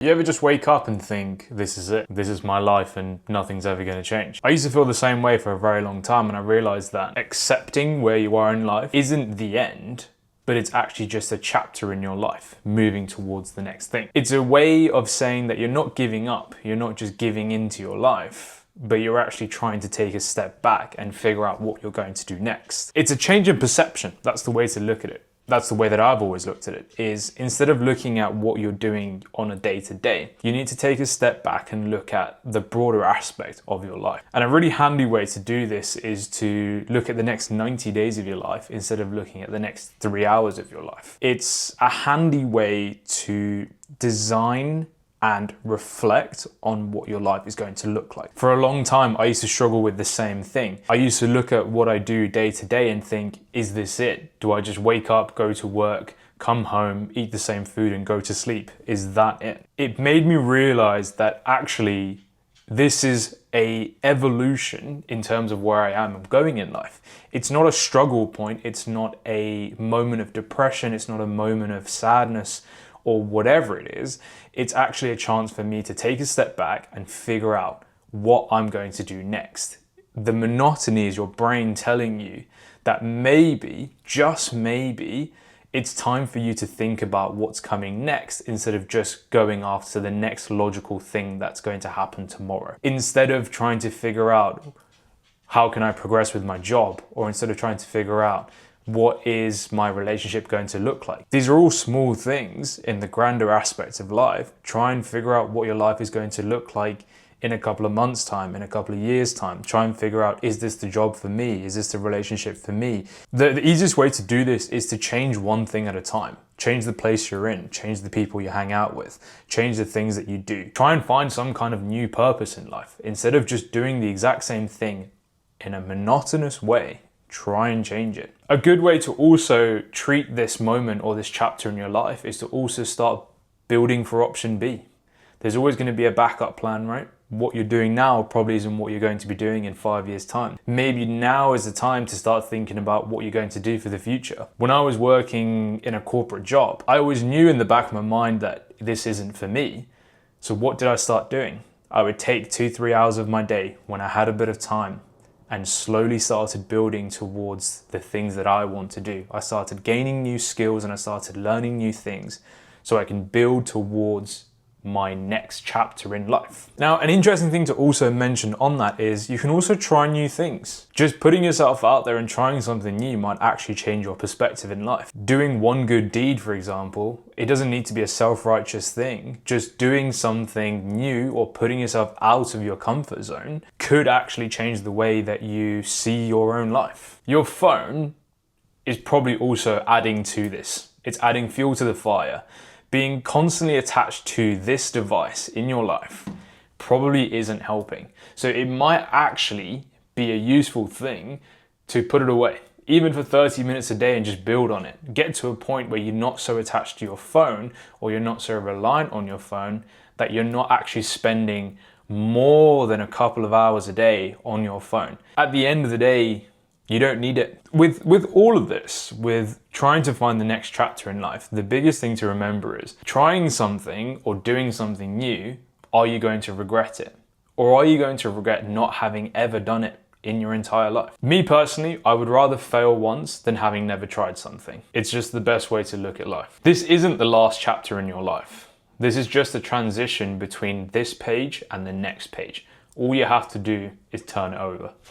You ever just wake up and think, this is it, this is my life and nothing's ever going to change? I used to feel the same way for a very long time, and I realized that accepting where you are in life isn't the end, but it's actually just a chapter in your life, moving towards the next thing. It's a way of saying that you're not giving up, you're not just giving into your life, but you're actually trying to take a step back and figure out what you're going to do next. It's a change in perception. That's the way to look at it. That's the way that I've always looked at it, is instead of looking at what you're doing on a day-to-day, you need to take a step back and look at the broader aspect of your life. And a really handy way to do this is to look at the next 90 days of your life instead of looking at the next 3 hours of your life. It's a handy way to design and reflect on what your life is going to look like. For a long time, I used to struggle with the same thing. I used to look at what I do day to day and think, is this it? Do I just wake up, go to work, come home, eat the same food and go to sleep? Is that it? It made me realize that actually this is a evolution in terms of where I am going in life. It's not a struggle point. It's not a moment of depression. It's not a moment of sadness or whatever it is. It's actually a chance for me to take a step back and figure out what I'm going to do next. The monotony is your brain telling you that maybe, just maybe, it's time for you to think about what's coming next instead of just going after the next logical thing that's going to happen tomorrow. Instead of trying to figure out how can I progress with my job, or instead of trying to figure out what is my relationship going to look like? These are all small things in the grander aspects of life. Try and figure out what your life is going to look like in a couple of months' time, in a couple of years' time. Try and figure out, is this the job for me? Is this the relationship for me? The easiest way to do this is to change one thing at a time. Change the place you're in, change the people you hang out with, change the things that you do. Try and find some kind of new purpose in life. Instead of just doing the exact same thing in a monotonous way, try and change it. A good way to also treat this moment or this chapter in your life is to also start building for option B. There's always going to be a backup plan, right? What you're doing now probably isn't what you're going to be doing in 5 years' time. Maybe now is the time to start thinking about what you're going to do for the future. When I was working in a corporate job, I always knew in the back of my mind that this isn't for me. So what did I start doing? I would take 2-3 hours of my day when I had a bit of time and slowly started building towards the things that I want to do. I started gaining new skills and I started learning new things so I can build towards my next chapter in life. Now, an interesting thing to also mention on that is you can also try new things. Just putting yourself out there and trying something new might actually change your perspective in life. Doing one good deed, for example, it doesn't need to be a self-righteous thing. Just doing something new or putting yourself out of your comfort zone could actually change the way that you see your own life. Your phone is probably also adding to this. It's adding fuel to the fire. Being constantly attached to this device in your life probably isn't helping. So it might actually be a useful thing to put it away, even for 30 minutes a day, and just build on it. Get to a point where you're not so attached to your phone, or you're not so reliant on your phone, that you're not actually spending more than a couple of hours a day on your phone. At the end of the day, you don't need it. With all of this, with trying to find the next chapter in life, the biggest thing to remember is trying something or doing something new, are you going to regret it? Or are you going to regret not having ever done it in your entire life? Me personally, I would rather fail once than having never tried something. It's just the best way to look at life. This isn't the last chapter in your life. This is just a transition between this page and the next page. All you have to do is turn it over.